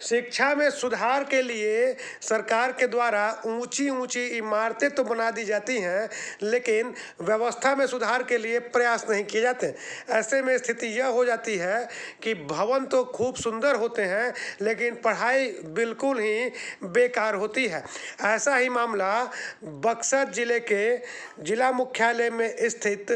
शिक्षा में सुधार के लिए सरकार के द्वारा ऊंची ऊंची इमारतें तो बना दी जाती हैं, लेकिन व्यवस्था में सुधार के लिए प्रयास नहीं किए जाते। ऐसे में स्थिति यह हो जाती है कि भवन तो खूब सुंदर होते हैं, लेकिन पढ़ाई बिल्कुल ही बेकार होती है। ऐसा ही मामला बक्सर जिले के जिला मुख्यालय में स्थित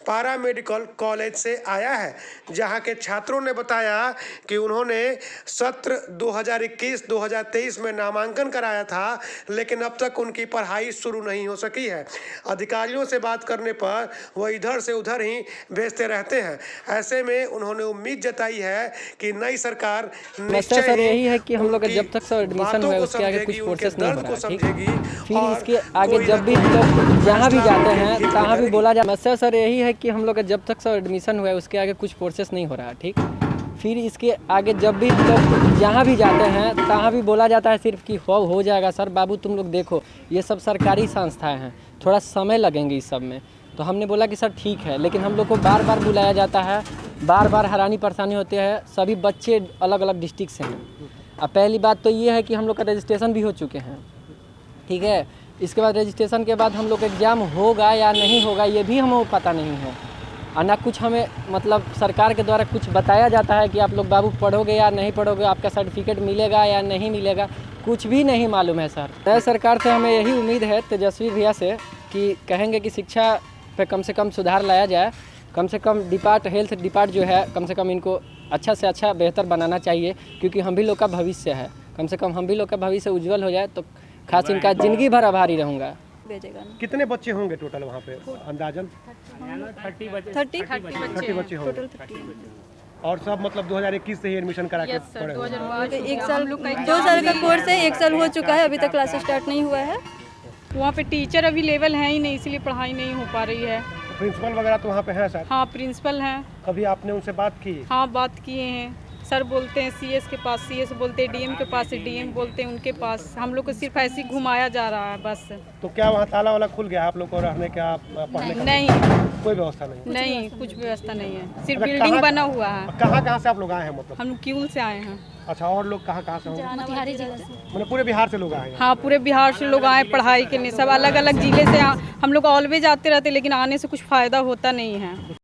पारा मेडिकल कॉलेज से आया है, जहां के छात्रों ने बताया कि उन्होंने सत्र 2021-2023 में नामांकन कराया था, लेकिन अब तक उनकी पढ़ाई शुरू नहीं हो सकी है। अधिकारियों से बात करने पर वह इधर से उधर ही भेजते रहते हैं। ऐसे में उन्होंने उम्मीद जताई है कि नई सरकार निश्चय सर यही है कि हम लोग का जब तक सर एडमिशन हुआ है उसके आगे कुछ प्रोसेस नहीं हो रहा है, ठीक। फिर इसके आगे जब भी लोग जहाँ भी जाते हैं तहाँ भी बोला जाता है। सर यही है कि हम लोग का जब तक सर एडमिशन हुआ है उसके आगे कुछ प्रोसेस नहीं हो रहा है, ठीक। फिर इसके आगे जब भी लोग जहाँ भी जाते हैं तहाँ भी बोला जाता है सिर्फ कि हो जाएगा सर। बाबू तुम लोग देखो, ये सब सरकारी संस्थाएं हैं, थोड़ा समय लगेंगे इस सब में। तो हमने बोला कि सर ठीक है, लेकिन हम लोग को बार बार बुलाया जाता है, बार बार हैरानी परेशानी होती है। सभी बच्चे अलग अलग डिस्ट्रिक्ट से हैं। अब पहली बात तो ये है कि हम लोग का रजिस्ट्रेशन भी हो चुके हैं, ठीक है। इसके बाद रजिस्ट्रेशन के बाद हम लोग का एग्ज़ाम होगा या नहीं होगा ये भी हमें पता नहीं है, और ना कुछ हमें मतलब सरकार के द्वारा कुछ बताया जाता है कि आप लोग बाबू पढ़ोगे या नहीं पढ़ोगे, आपका सर्टिफिकेट मिलेगा या नहीं मिलेगा, कुछ भी नहीं मालूम है सर। नई सरकार से हमें यही उम्मीद है तेजस्वी भैया से कि कहेंगे कि शिक्षा पे कम से कम सुधार लाया जाए। कम से कम हेल्थ डिपार्ट जो है कम से कम इनको अच्छा से अच्छा बेहतर बनाना चाहिए, क्योंकि हम भी लोग का भविष्य है। कम से कम हम भी लोग का भविष्य उज्जवल हो जाए तो खास इनका ज़िंदगी भर आभारी रहूँगा। कितने बच्चे होंगे टोटल वहाँ पे अंदाजन? 30 बच्चे होंगे। और सब मतलब 2021 से ही एडमिशन करा के पढ़े हुए? एक साल 2 साल का कोर्स है, 1 साल हो चुका है, अभी तक क्लास स्टार्ट नहीं हुआ है। वहाँ पे टीचर अवेलेबल है ही नहीं, इसलिए पढ़ाई नहीं हो पा रही है। प्रिंसिपल वगैरह तो वहाँ पे है सर? हाँ, प्रिंसिपल हैं। कभी आपने उनसे बात की? हाँ, बात किए हैं। सर बोलते हैं सीएस के पास, सीएस बोलते हैं डीएम के पास, डीएम बोलते हैं उनके पास। हम लोग को सिर्फ ऐसे ही घुमाया जा रहा है बस। तो क्या वहाँ ताला वाला खुल गया आप लोग को रहने का, पढ़ने का? नहीं, कोई व्यवस्था नहीं? नहीं, कुछ व्यवस्था नहीं है, सिर्फ बिल्डिंग बना हुआ है। कहाँ से आप लोग आए हैं मतलब? हम क्यूल से आए हैं। अच्छा, और लोग कहाँ से होंगे? मोतिहारी जिला से। मतलब पूरे बिहार से लोग आए हैं? हाँ, पूरे बिहार से लोग आए पढ़ाई के लिए, सब अलग अलग जिले से। हम लोग ऑलवेज आते रहते, लेकिन आने से कुछ फ़ायदा होता नहीं है।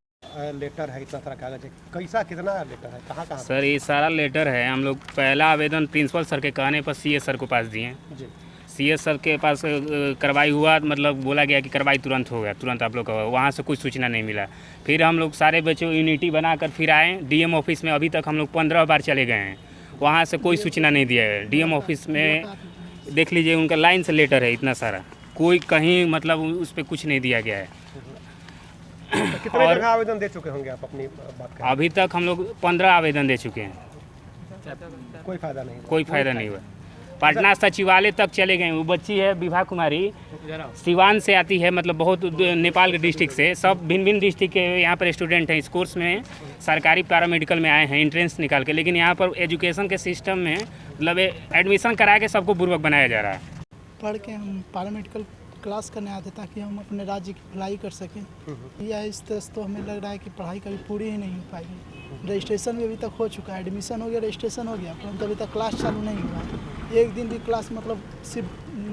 लेटर है, इतना सारा कागज है, कैसा कितना लेटर है, कहाँ सर? ये सारा लेटर है। हम लोग पहला आवेदन प्रिंसिपल सर के कहने पर सीएस सर को पास दिए जी। सीएस सर के पास कार्रवाई हुआ, मतलब बोला गया कि कार्रवाई तुरंत होगा, तुरंत आप लोग का। वहाँ से कुछ सूचना नहीं मिला। फिर हम लोग सारे बच्चों यूनिटी बनाकर फिर आए डीएम ऑफिस में। अभी तक हम लोग 15 बार चले गए हैं, वहाँ से कोई सूचना नहीं दिया है। डीएम ऑफिस में देख लीजिए, उनका लाइन से लेटर है इतना सारा, कोई कहीं मतलब उस पर कुछ नहीं दिया गया है। कितने जगह आवेदन दे चुके होंगे आप अपनी बात करें? अभी तक हम लोग 15 आवेदन दे चुके हैं, कोई फायदा नहीं? कोई फायदा नहीं हुआ। पटना सचिवालय तक चले गए। वो बच्ची है विभा कुमारी, सिवान से आती है, मतलब बहुत नेपाल के डिस्ट्रिक्ट से। सब भिन्न भिन्न डिस्ट्रिक्ट के यहाँ पर स्टूडेंट हैं। इस कोर्स में सरकारी पैरामेडिकल में आए हैं एंट्रेंस निकाल के, लेकिन यहाँ पर एजुकेशन के सिस्टम में मतलब एडमिशन करा के सबको बुर्बक बनाया जा रहा है। पढ़ के हम पैरामेडिकल क्लास करने आते ताकि हम अपने राज्य की भलाई कर सकें, या इस तरह तो हमें लग रहा है कि पढ़ाई कभी पूरी ही नहीं हो पाएगी। रजिस्ट्रेशन भी अभी तक हो चुका है, एडमिशन हो गया, रजिस्ट्रेशन हो गया, परंतु अभी तक क्लास चालू नहीं हुआ। एक दिन भी क्लास मतलब सिर्फ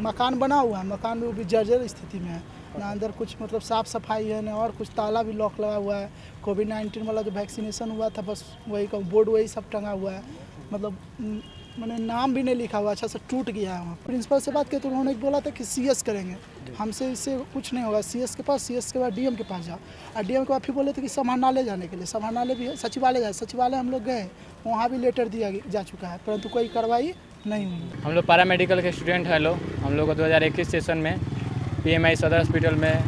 मकान बना हुआ है, मकान में वो भी जर्जर स्थिति में है, ना अंदर कुछ मतलब साफ़ सफाई है, ना और कुछ, ताला भी लॉक लगा हुआ है। कोविड-19 वाला जो वैक्सीनेशन हुआ था बस वही का बोर्ड वही सब टंगा हुआ है, मतलब मैंने नाम भी नहीं लिखा हुआ, अच्छा से टूट गया है। वहाँ प्रिंसिपल से बात की तो उन्होंने बोला था कि सीएस करेंगे, हमसे इससे कुछ नहीं होगा। सीएस के पास, सीएस के बाद डीएम के पास जाओ, और डीएम के बाद फिर बोले थे कि समाहरणालय जाने के लिए। समाहरणालय भी है, सचिवालय जाए, सचिवालय हम लोग गए, वहाँ भी लेटर दिया जा चुका है, परंतु कोई कार्रवाई नहीं हुई। हम लोग पैरामेडिकल के स्टूडेंट हैं लोग। हम लोग को 2021 सेशन में PMI सदर हॉस्पिटल में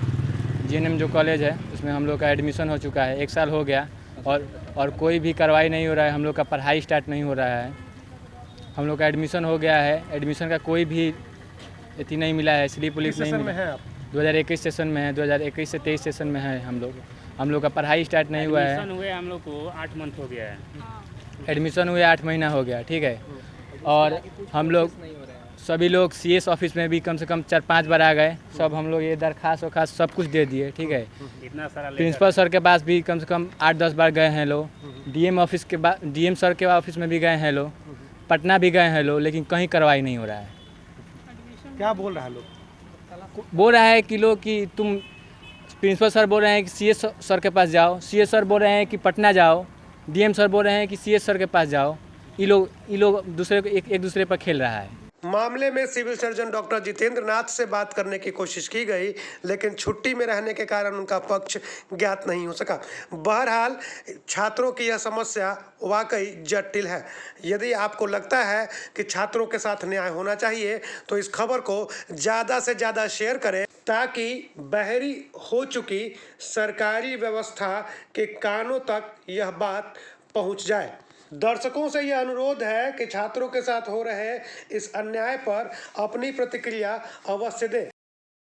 GNM जो कॉलेज है उसमें हम लोग का एडमिशन हो चुका है। 1 साल हो गया और कोई भी कार्रवाई नहीं हो रहा है। हम लोग का पढ़ाई स्टार्ट नहीं हो रहा है। हम लोग का एडमिशन हो गया है, एडमिशन का कोई भी इतनी नहीं मिला है, इसलिए पुलिस नहीं मिला है। 2021 सेशन में है, 2021 से 23 सेशन में है। हम लोग का पढ़ाई स्टार्ट नहीं हुआ है। एडमिशन हुए हम लोग को 8 मंथ हो गया है। एडमिशन हुए 8 महीना हो गया, ठीक है। और हम लोग सभी लोग CS ऑफिस में भी कम से कम 4-5 बार आ गए। सब हम लोग ये दरखास्त वरखास्त सब कुछ दे दिए, ठीक है। इतना सारा प्रिंसिपल सर के पास भी कम से कम 8-10 बार गए हैं लोग। डीएम सर के ऑफिस में भी गए हैं लोग, पटना भी गए हैं लोग, लेकिन कहीं कार्रवाई नहीं हो रहा है। क्या बोल रहा है लोग? बोल रहा है कि लोग कि तुम प्रिंसिपल सर बोल रहे हैं कि सीएस सर के पास जाओ, सीएस सर बोल रहे हैं कि पटना जाओ, डीएम सर बोल रहे हैं कि सीएस सर के पास जाओ। ये लोग दूसरे को एक दूसरे पर खेल रहा है। मामले में सिविल सर्जन डॉक्टर जितेंद्र नाथ से बात करने की कोशिश की गई, लेकिन छुट्टी में रहने के कारण उनका पक्ष ज्ञात नहीं हो सका। बहरहाल छात्रों की यह समस्या वाकई जटिल है। यदि आपको लगता है कि छात्रों के साथ न्याय होना चाहिए तो इस खबर को ज़्यादा से ज़्यादा शेयर करें, ताकि बहरी हो चुकी सरकारी व्यवस्था के कानों तक यह बात पहुंच जाए। दर्शकों से यह अनुरोध है कि छात्रों के साथ हो रहे इस अन्याय पर अपनी प्रतिक्रिया अवश्य दें।